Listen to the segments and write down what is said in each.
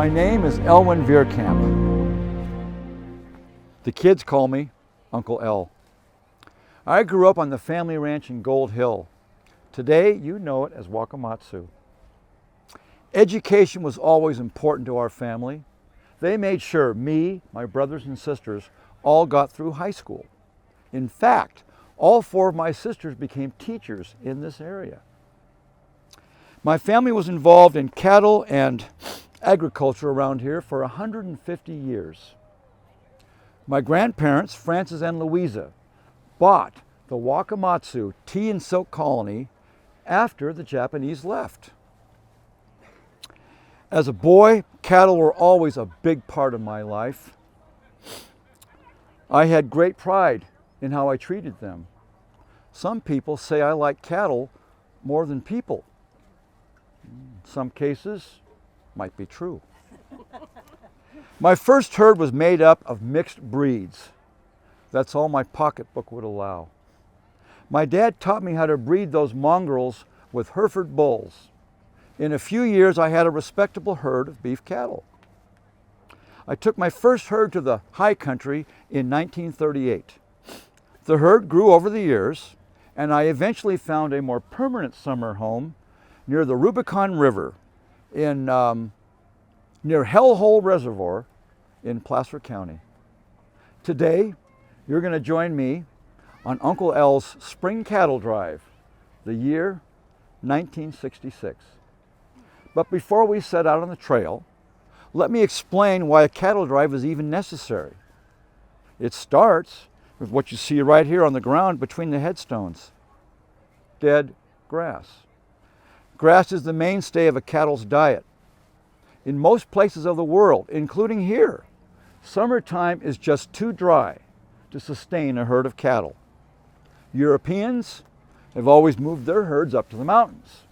My name is Elwin Veerkamp. The kids call me Uncle L. I grew up on the family ranch in Gold Hill. Today, you know it as Wakamatsu. Education was always important to our family. They made sure me, my brothers and sisters, all got through high school. In fact, all 4 of my sisters became teachers in this area. My family was involved in cattle and agriculture around here for 150 years. My grandparents, Francis and Louisa, bought the Wakamatsu tea and silk colony after the Japanese left. As a boy, cattle were always a big part of my life. I had great pride in how I treated them. Some people say I like cattle more than people. Some cases might be true. My first herd was made up of mixed breeds. That's all my pocketbook would allow. My dad taught me how to breed those mongrels with Hereford bulls. In a few years, I had a respectable herd of beef cattle. I took my first herd to the high country in 1938. The herd grew over the years, and I eventually found a more permanent summer home near the Rubicon River in near Hellhole Reservoir in Placer County. Today, you're going to join me on Uncle L's Spring Cattle Drive, the year 1966. But before we set out on the trail, let me explain why a cattle drive is even necessary. It starts with what you see right here on the ground between the headstones: dead grass. Grass is the mainstay of a cattle's diet. In most places of the world, including here, summertime is just too dry to sustain a herd of cattle. Europeans have always moved their herds up to the mountains.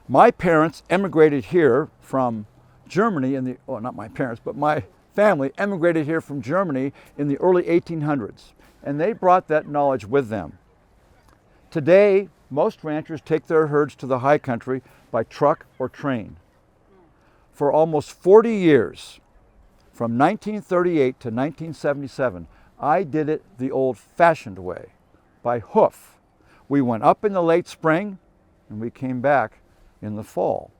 My parents emigrated here from Germany not my parents, but my family emigrated here from Germany in the early 1800s, and they brought that knowledge with them. Today, most ranchers take their herds to the high country by truck or train. For almost 40 years, from 1938 to 1977, I did it the old-fashioned way, by hoof. We went up in the late spring, and we came back in the fall.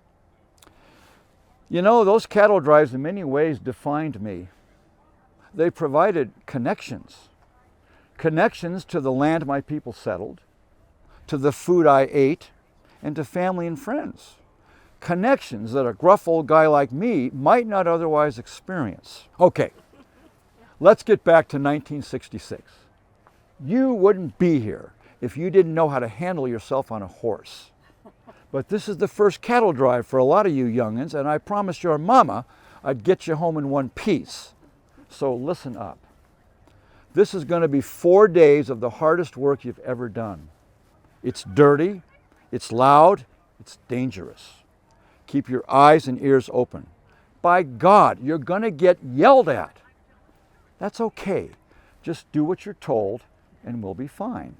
You know, those cattle drives in many ways defined me. They provided connections. Connections to the land my people settled, to the food I ate, and to family and friends. Connections that a gruff old guy like me might not otherwise experience. Okay, let's get back to 1966. You wouldn't be here if you didn't know how to handle yourself on a horse. But this is the first cattle drive for a lot of you young'uns, and I promised your mama I'd get you home in one piece. So listen up. This is going to be 4 days of the hardest work you've ever done. It's dirty, it's loud, it's dangerous. Keep your eyes and ears open. By God, you're going to get yelled at. That's okay. Just do what you're told and we'll be fine.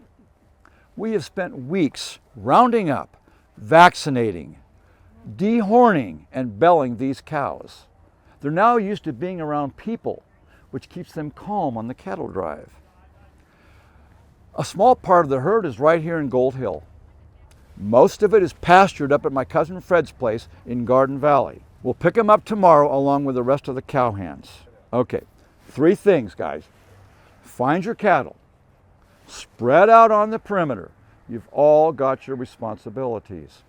We have spent weeks rounding up, vaccinating, dehorning, and belling these cows. They're now used to being around people, which keeps them calm on the cattle drive. A small part of the herd is right here in Gold Hill. Most of it is pastured up at my cousin Fred's place in Garden Valley. We'll pick them up tomorrow along with the rest of the cowhands. Okay, 3 things, guys. Find your cattle. Spread out on the perimeter. You've all got your responsibilities.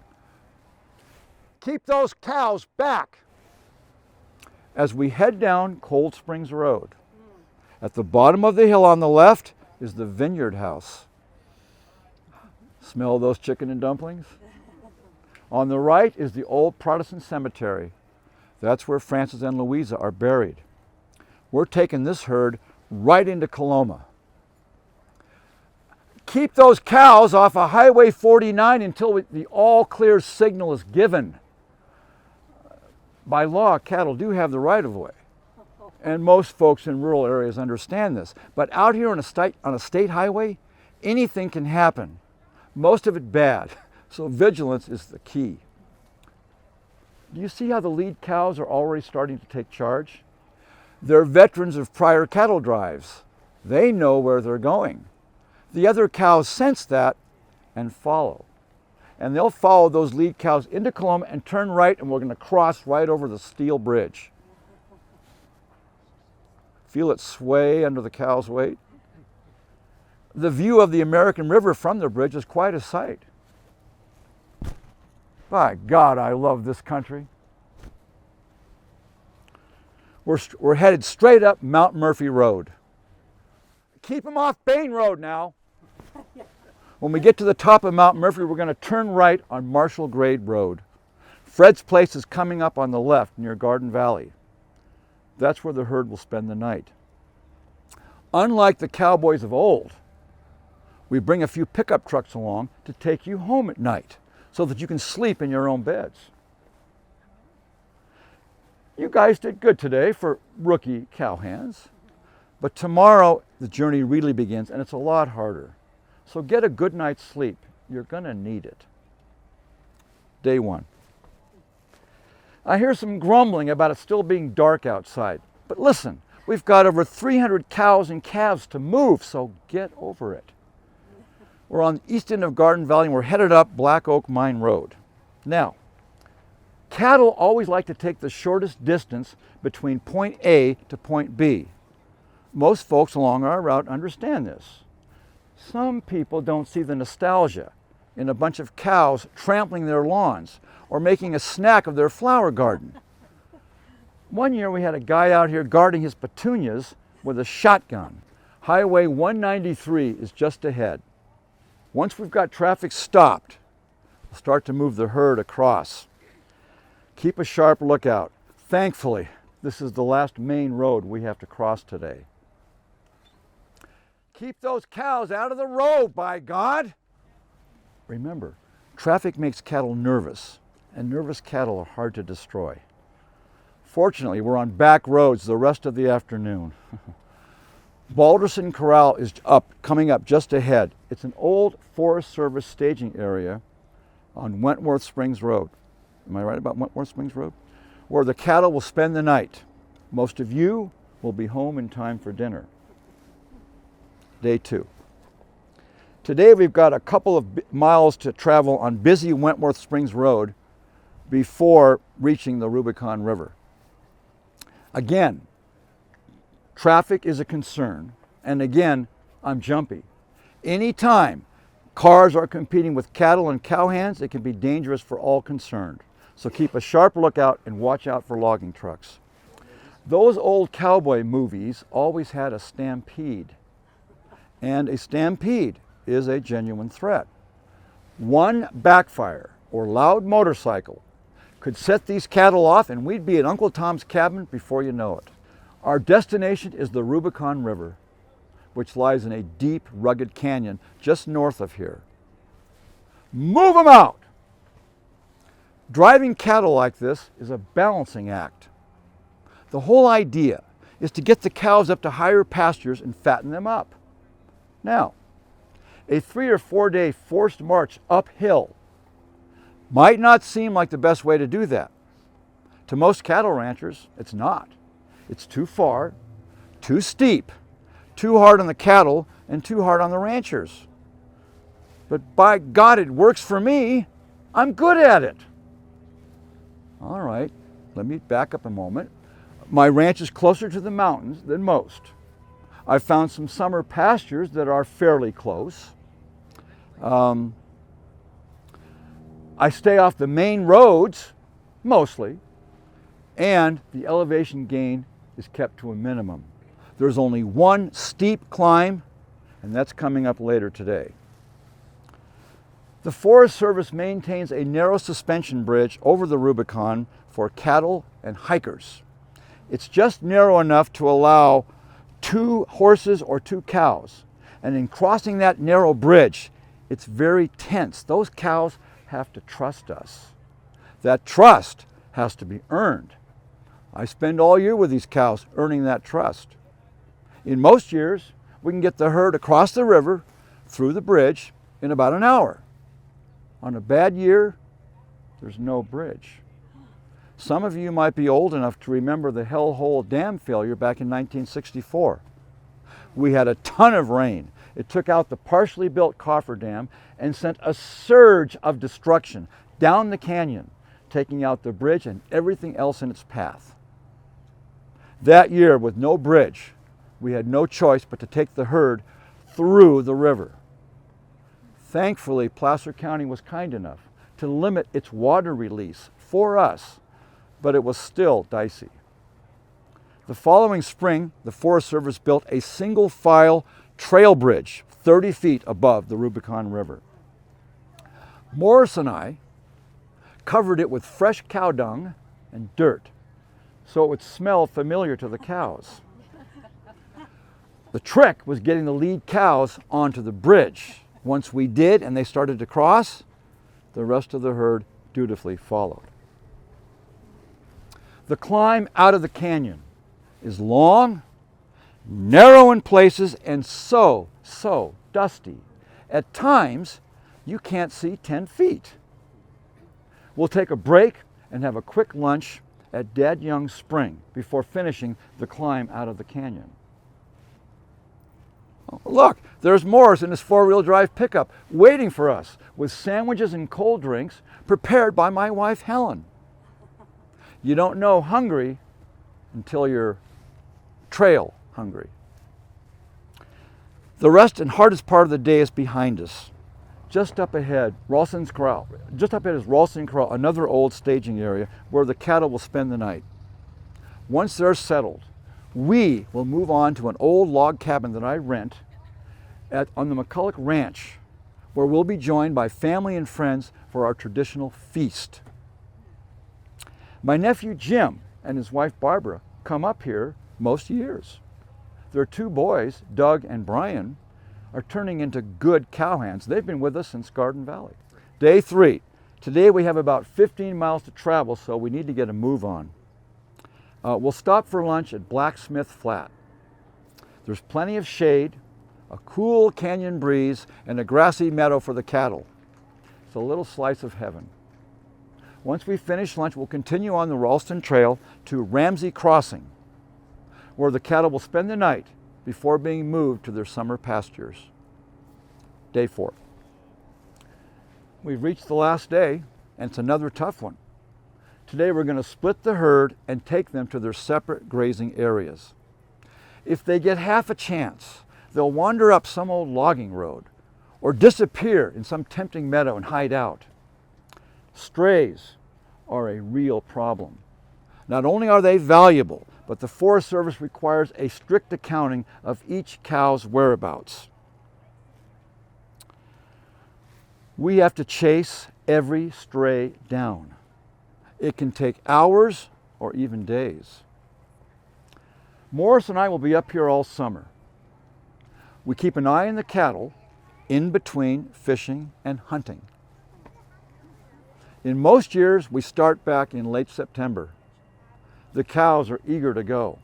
Keep those cows back as we head down Cold Springs Road. At the bottom of the hill on the left is the Vineyard House. Smell those chicken and dumplings? On the right is the old Protestant cemetery. That's where Francis and Louisa are buried. We're taking this herd right into Coloma. Keep those cows off of Highway 49 until the all clear signal is given. By law, cattle do have the right of way. And most folks in rural areas understand this. But out here on a state highway, anything can happen. Most of it bad. So vigilance is the key. Do you see how the lead cows are already starting to take charge? They're veterans of prior cattle drives. They know where they're going. The other cows sense that and follow. And they'll follow those lead cows into Coloma and turn right, and we're going to cross right over the Steele Bridge. Feel it sway under the cow's weight? The view of the American River from the bridge is quite a sight. By God, I love this country. We're headed straight up Mount Murphy Road. Keep them off Bain Road now. When we get to the top of Mount Murphy, we're going to turn right on Marshall Grade Road. Fred's place is coming up on the left near Garden Valley. That's where the herd will spend the night. Unlike the cowboys of old, we bring a few pickup trucks along to take you home at night so that you can sleep in your own beds. You guys did good today for rookie cowhands, but tomorrow the journey really begins and it's a lot harder. So get a good night's sleep. You're gonna need it. Day one. I hear some grumbling about it still being dark outside, but listen, we've got over 300 cows and calves to move, so get over it. We're on the east end of Garden Valley and we're headed up Black Oak Mine Road. Now, cattle always like to take the shortest distance between point A to point B. Most folks along our route understand this. Some people don't see the nostalgia in a bunch of cows trampling their lawns or making a snack of their flower garden. One year we had a guy out here guarding his petunias with a shotgun. Highway 193 is just ahead. Once we've got traffic stopped, we'll start to move the herd across. Keep a sharp lookout. Thankfully, this is the last main road we have to cross today. Keep those cows out of the road, by God! Remember, traffic makes cattle nervous, and nervous cattle are hard to destroy. Fortunately, we're on back roads the rest of the afternoon. Balderson Corral is coming up just ahead. It's an old Forest Service staging area on Wentworth Springs Road. Am I right about Wentworth Springs Road? Where the cattle will spend the night. Most of you will be home in time for dinner. Day two. Today we've got a couple of miles to travel on busy Wentworth Springs Road before reaching the Rubicon River. Again, traffic is a concern, and again, I'm jumpy. Anytime cars are competing with cattle and cowhands, it can be dangerous for all concerned. So keep a sharp lookout and watch out for logging trucks. Those old cowboy movies always had a stampede, and a stampede is a genuine threat. One backfire or loud motorcycle could set these cattle off and we'd be at Uncle Tom's cabin before you know it. Our destination is the Rubicon River, which lies in a deep, rugged canyon just north of here. Move them out! Driving cattle like this is a balancing act. The whole idea is to get the cows up to higher pastures and fatten them up. Now, a 3 or 4 day forced march uphill might not seem like the best way to do that. To most cattle ranchers, it's not. It's too far, too steep, too hard on the cattle, and too hard on the ranchers. But by God, it works for me. I'm good at it. All right, let me back up a moment. My ranch is closer to the mountains than most. I've found some summer pastures that are fairly close. I stay off the main roads, mostly, and the elevation gain is kept to a minimum. There's only one steep climb, and that's coming up later today. The Forest Service maintains a narrow suspension bridge over the Rubicon for cattle and hikers. It's just narrow enough to allow 2 horses or 2 cows. And in crossing that narrow bridge, it's very tense. Those cows have to trust us. That trust has to be earned. I spend all year with these cows earning that trust. In most years, we can get the herd across the river through the bridge in about an hour. On a bad year, there's no bridge. Some of you might be old enough to remember the Hellhole Dam failure back in 1964. We had a ton of rain. It took out the partially built cofferdam and sent a surge of destruction down the canyon, taking out the bridge and everything else in its path. That year, with no bridge, we had no choice but to take the herd through the river. Thankfully, Placer County was kind enough to limit its water release for us, but it was still dicey. The following spring, the Forest Service built a single-file trail bridge 30 feet above the Rubicon River. Morris and I covered it with fresh cow dung and dirt so it would smell familiar to the cows. The trick was getting the lead cows onto the bridge. Once we did and they started to cross, the rest of the herd dutifully followed. The climb out of the canyon is long, narrow in places, and so dusty. At times, you can't see 10 feet. We'll take a break and have a quick lunch at Dad Young's Spring before finishing the climb out of the canyon. Oh, look, there's Morris in his four-wheel drive pickup waiting for us with sandwiches and cold drinks prepared by my wife, Helen. You don't know hungry until you're trail hungry. The rest and hardest part of the day is behind us. Just up ahead, Ralston's Corral. Just up ahead is Ralston Corral, another old staging area where the cattle will spend the night. Once they're settled, we will move on to an old log cabin that I rent on the McCulloch Ranch, where we'll be joined by family and friends for our traditional feast. My nephew Jim and his wife Barbara come up here most years. Their two boys, Doug and Brian, are turning into good cowhands. They've been with us since Garden Valley. Day 3. Today we have about 15 miles to travel, so we need to get a move on. We'll stop for lunch at Blacksmith Flat. There's plenty of shade, a cool canyon breeze, and a grassy meadow for the cattle. It's a little slice of heaven. Once we finish lunch, we'll continue on the Ralston Trail to Ramsey Crossing, where the cattle will spend the night before being moved to their summer pastures. Day 4. We've reached the last day, and it's another tough one. Today we're going to split the herd and take them to their separate grazing areas. If they get half a chance, they'll wander up some old logging road or disappear in some tempting meadow and hide out. Strays are a real problem. Not only are they valuable, but the Forest Service requires a strict accounting of each cow's whereabouts. We have to chase every stray down. It can take hours or even days. Morris and I will be up here all summer. We keep an eye on the cattle in between fishing and hunting. In most years, we start back in late September. The cows are eager to go.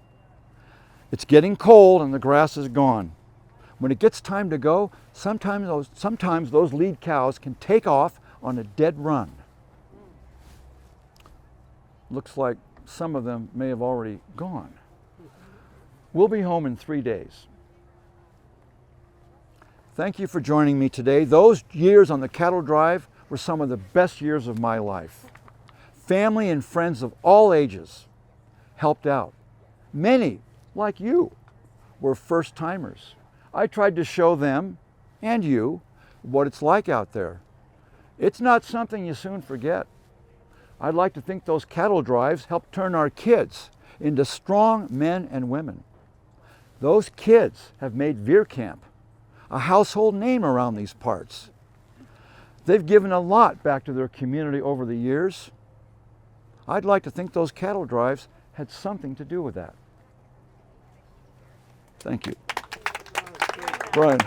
It's getting cold and the grass is gone. When it gets time to go, sometimes those lead cows can take off on a dead run. Looks like some of them may have already gone. We'll be home in 3 days. Thank you for joining me today. Those years on the cattle drive were some of the best years of my life. Family and friends of all ages helped out. Many, like you, were first-timers. I tried to show them, and you, what it's like out there. It's not something you soon forget. I'd like to think those cattle drives helped turn our kids into strong men and women. Those kids have made Veerkamp a household name around these parts. They've given a lot back to their community over the years. I'd like to think those cattle drives had something to do with that. Thank you. Brian.